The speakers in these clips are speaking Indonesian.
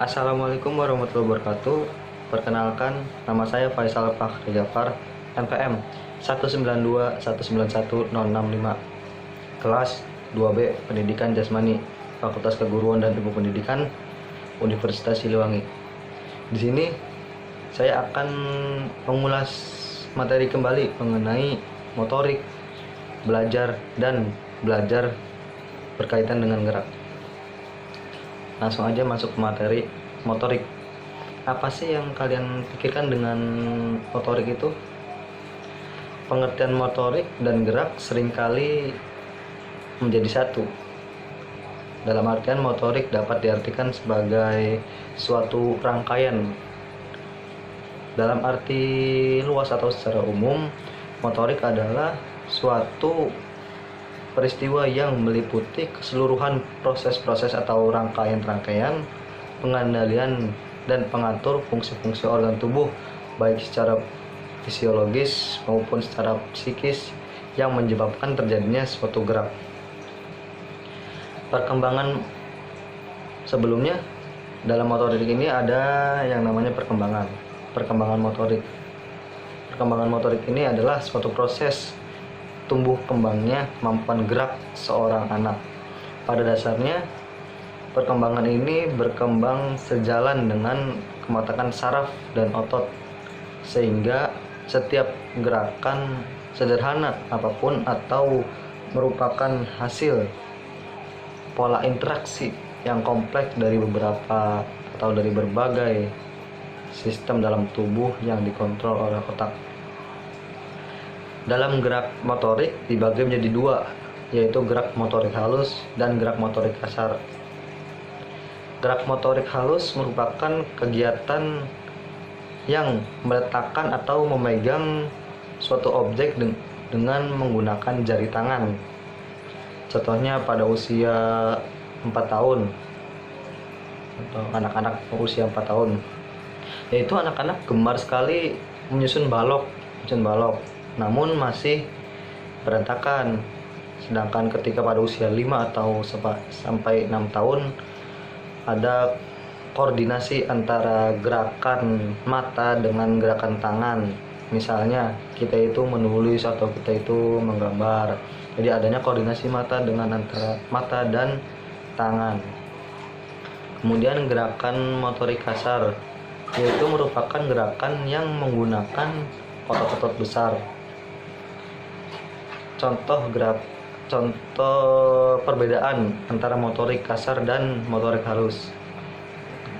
Assalamualaikum warahmatullahi wabarakatuh. Perkenalkan, nama saya Faisal Fakhri Jafar, NPM 192191065, kelas 2B Pendidikan Jasmani, Fakultas Keguruan dan Ilmu Pendidikan, Universitas Siliwangi. Di sini saya akan mengulas materi kembali mengenai motorik, belajar berkaitan dengan gerak. Langsung aja masuk ke materi motorik. Apa sih yang kalian pikirkan dengan motorik itu? Pengertian motorik dan gerak seringkali menjadi satu. Dalam artian motorik dapat diartikan sebagai suatu rangkaian. Dalam arti luas atau secara umum, motorik adalah suatu peristiwa yang meliputi keseluruhan proses-proses atau rangkaian-rangkaian pengendalian dan pengatur fungsi-fungsi organ tubuh baik secara fisiologis maupun secara psikis yang menyebabkan terjadinya suatu gerak. Perkembangan sebelumnya dalam motorik ini ada yang namanya perkembangan motorik. Perkembangan motorik ini adalah suatu proses tumbuh kembangnya kemampuan gerak seorang anak. Pada dasarnya, perkembangan ini berkembang sejalan dengan kematangan saraf dan otot, sehingga setiap gerakan sederhana apapun atau merupakan hasil pola interaksi yang kompleks dari berbagai sistem dalam tubuh yang dikontrol oleh otak. Dalam gerak motorik dibagi menjadi dua, yaitu gerak motorik halus dan gerak motorik kasar. Gerak motorik halus merupakan kegiatan yang meletakkan atau memegang suatu objek dengan menggunakan jari tangan. Contohnya pada usia 4 tahun atau anak-anak usia 4 tahun, yaitu anak-anak gemar sekali menyusun balok, namun masih berantakan. Sedangkan ketika pada usia 5 atau sampai 6 tahun ada koordinasi antara gerakan mata dengan gerakan tangan. Misalnya kita itu menulis atau kita itu menggambar. Jadi adanya koordinasi mata dengan antara mata dan tangan. Kemudian gerakan motorik kasar, yaitu merupakan gerakan yang menggunakan otot-otot besar. Contoh perbedaan antara motorik kasar dan motorik halus.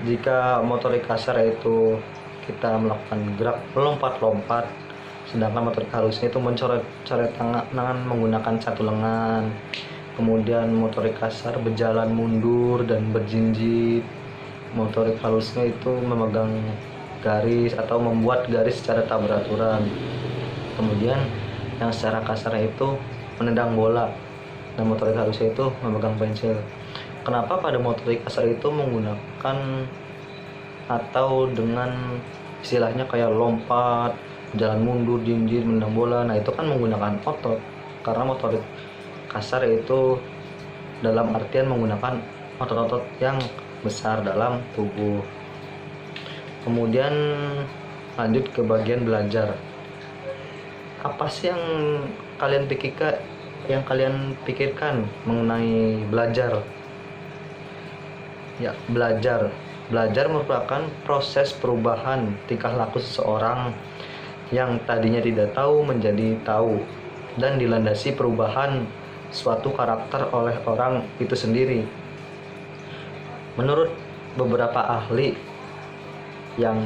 Jika motorik kasar itu kita melakukan gerak melompat-lompat, sedangkan motorik halusnya itu mencoret-coret tangan menggunakan satu lengan. Kemudian motorik kasar berjalan mundur dan berjinjit. Motorik halusnya itu memegang garis atau membuat garis secara tak beraturan. Kemudian yang secara kasar itu menendang bola, dan motorik halusnya itu memegang pensil. Kenapa pada motorik kasar itu menggunakan atau dengan istilahnya kayak lompat, jalan mundur, jinjit, menendang bola? Nah, itu kan menggunakan otot, karena motorik kasar itu dalam artian menggunakan otot-otot yang besar dalam tubuh. Kemudian lanjut ke bagian belajar. Apa sih yang kalian pikirkan mengenai belajar? Ya, belajar merupakan proses perubahan tingkah laku seseorang yang tadinya tidak tahu menjadi tahu, dan dilandasi perubahan suatu karakter oleh orang itu sendiri. Menurut beberapa ahli yang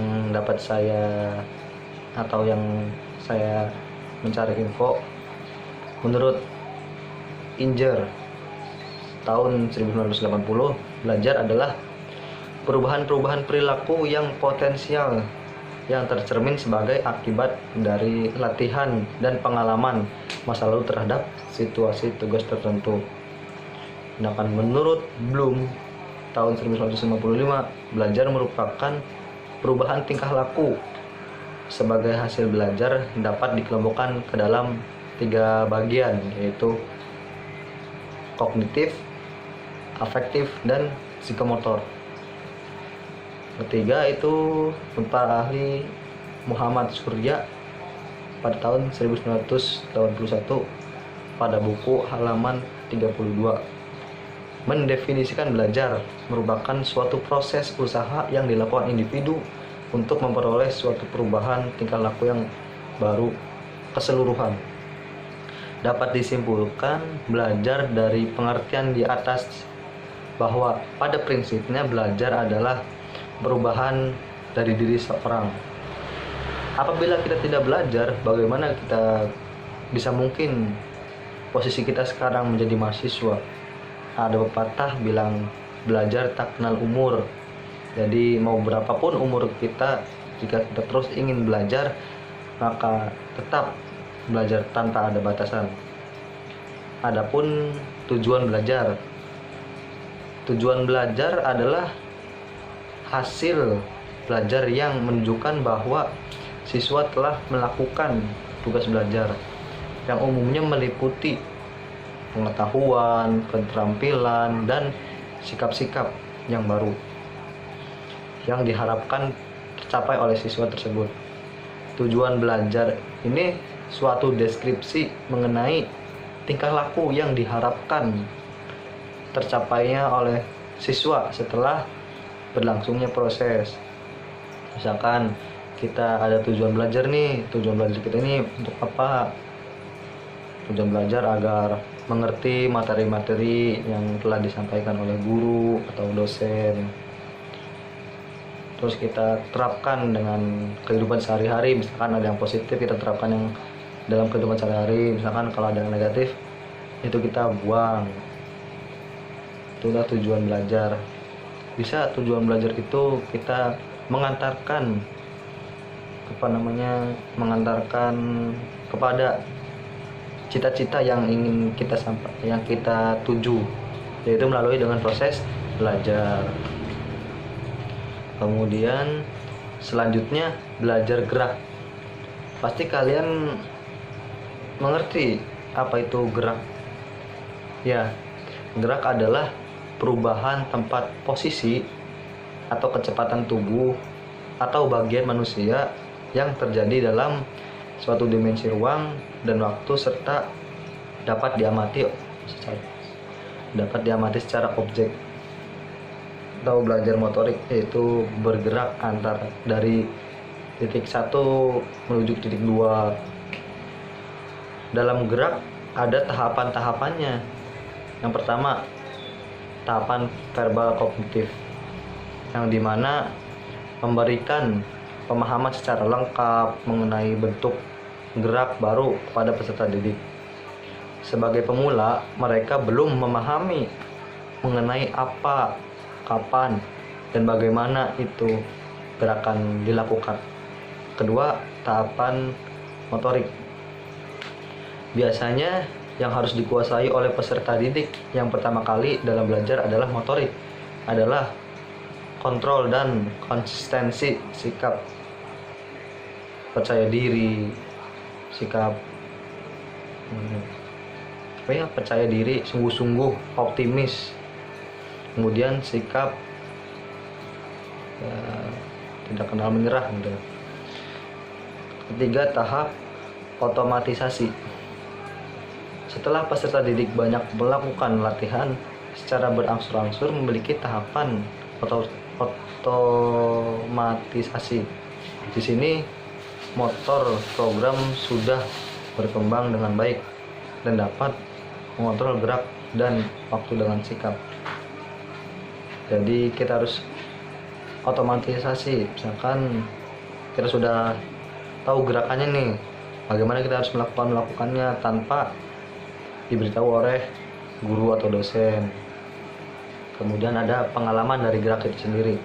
saya mencari info, menurut Inger tahun 1980, belajar adalah perubahan-perubahan perilaku yang potensial yang tercermin sebagai akibat dari latihan dan pengalaman masa lalu terhadap situasi tugas tertentu. Sedangkan menurut Bloom tahun 1955, belajar merupakan perubahan tingkah laku. Sebagai hasil belajar dapat dikelompokkan ke dalam 3 bagian, yaitu kognitif, afektif, dan psikomotor. Ketiga itu para ahli Muhammad Surya pada tahun 1981 pada buku halaman 32 mendefinisikan belajar merupakan suatu proses usaha yang dilakukan individu untuk memperoleh suatu perubahan tingkah laku yang baru keseluruhan. Dapat disimpulkan belajar dari pengertian di atas bahwa pada prinsipnya belajar adalah perubahan dari diri seorang. Apabila kita tidak belajar, bagaimana kita bisa mungkin posisi kita sekarang menjadi mahasiswa? Ada pepatah bilang belajar tak kenal umur. Jadi mau berapapun umur kita, jika kita terus ingin belajar, maka tetap belajar tanpa ada batasan. Adapun tujuan belajar. Tujuan belajar adalah hasil belajar yang menunjukkan bahwa siswa telah melakukan tugas belajar yang umumnya meliputi pengetahuan, keterampilan, dan sikap-sikap yang baru yang diharapkan tercapai oleh siswa tersebut. Tujuan belajar ini suatu deskripsi mengenai tingkah laku yang diharapkan tercapainya oleh siswa setelah berlangsungnya proses. Misalkan kita ada tujuan belajar nih, tujuan belajar kita ini untuk apa? Tujuan belajar agar mengerti materi-materi yang telah disampaikan oleh guru atau dosen. Terus kita terapkan dengan kehidupan sehari-hari. Misalkan ada yang positif, kita terapkan yang dalam kehidupan sehari-hari. Misalkan kalau ada yang negatif, itu kita buang. Itulah tujuan belajar. Bisa tujuan belajar itu kita mengantarkan mengantarkan kepada cita-cita yang ingin kita tuju, yaitu melalui dengan proses belajar. Kemudian selanjutnya belajar gerak. Pasti kalian mengerti apa itu gerak. Ya, gerak adalah perubahan tempat posisi atau kecepatan tubuh atau bagian manusia yang terjadi dalam suatu dimensi ruang dan waktu serta dapat diamati secara objek. Atau belajar motorik, yaitu bergerak dari titik 1 menuju titik 2. Dalam gerak ada tahapan-tahapannya. Yang pertama, tahapan verbal kognitif, yang dimana memberikan pemahaman secara lengkap mengenai bentuk gerak baru kepada peserta didik. Sebagai pemula, mereka belum memahami mengenai apa, kapan, dan bagaimana itu gerakan dilakukan. Kedua, tahapan motorik. Biasanya yang harus dikuasai oleh peserta didik yang pertama kali dalam belajar adalah motorik, adalah kontrol dan konsistensi sikap, percaya diri, sikap percaya diri, sungguh-sungguh, optimis. Kemudian sikap tidak kenal menyerah gitu. Ketiga, tahap otomatisasi. Setelah peserta didik banyak melakukan latihan secara berangsur-angsur, memiliki tahapan otomatisasi. Di sini motor program sudah berkembang dengan baik dan dapat mengontrol gerak dan waktu dengan sikap. Jadi kita harus otomatisasi. Misalkan kita sudah tahu gerakannya nih, bagaimana kita harus melakukannya tanpa diberitahu oleh guru atau dosen. Kemudian ada pengalaman dari gerak itu sendiri,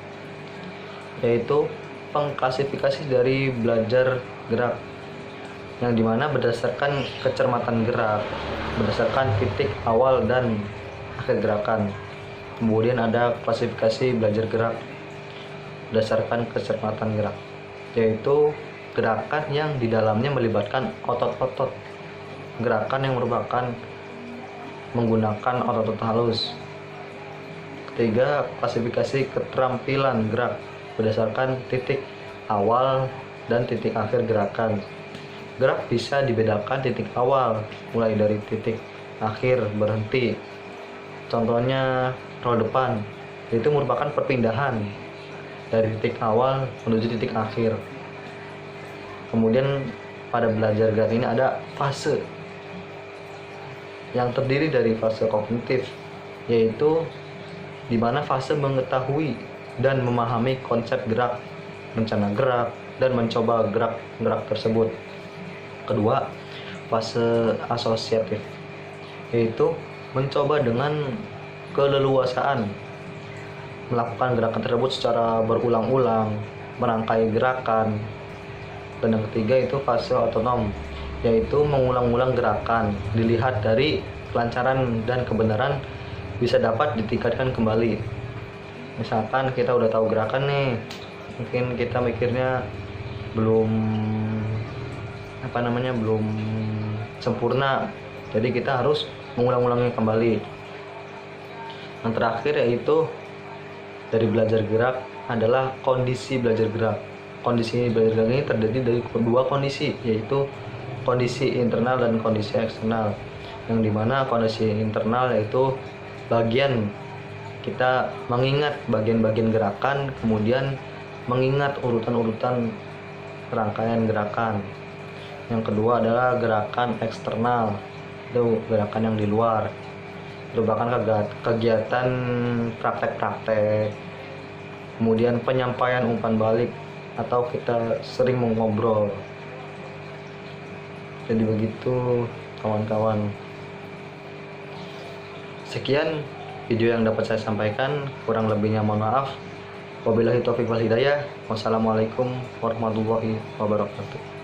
yaitu pengklasifikasi dari belajar gerak, yang dimana berdasarkan kecermatan gerak, berdasarkan titik awal dan akhir gerakan. Kemudian ada klasifikasi belajar gerak berdasarkan kecermatan gerak, yaitu gerakan yang di dalamnya melibatkan otot-otot, gerakan yang merupakan menggunakan otot-otot halus. Ketiga, klasifikasi keterampilan gerak, berdasarkan titik awal dan titik akhir gerakan. Gerak bisa dibedakan titik awal mulai dari titik akhir berhenti. Contohnya roll depan, itu merupakan perpindahan dari titik awal menuju titik akhir. Kemudian pada belajar gerak ini ada fase yang terdiri dari fase kognitif, yaitu di mana fase mengetahui dan memahami konsep gerak, rencana gerak, dan mencoba gerak-gerak tersebut. Kedua, fase asosiatif, yaitu mencoba dengan keleluasaan melakukan gerakan tersebut secara berulang-ulang, merangkai gerakan. Dan yang ketiga itu fase otonom, yaitu mengulang-ulang gerakan, dilihat dari kelancaran dan kebenaran bisa dapat ditingkatkan kembali. Misalkan kita udah tahu gerakan nih, mungkin kita mikirnya belum belum sempurna, jadi kita harus mengulang-ulangnya kembali. Yang terakhir yaitu dari belajar gerak adalah kondisi belajar gerak. Kondisi belajar gerak ini terdiri dari dua kondisi, yaitu kondisi internal dan kondisi eksternal. Yang dimana kondisi internal yaitu bagian kita mengingat bagian-bagian gerakan, kemudian mengingat urutan-urutan rangkaian gerakan. Yang kedua adalah gerakan eksternal, itu gerakan yang di luar, merupakan kegiatan praktek-praktek, kemudian penyampaian umpan balik, atau kita sering mengobrol. Jadi begitu kawan-kawan. Sekian video yang dapat saya sampaikan, kurang lebihnya mohon maaf. Wabillahi taufiq wal hidayah. Wassalamualaikum warahmatullahi wabarakatuh.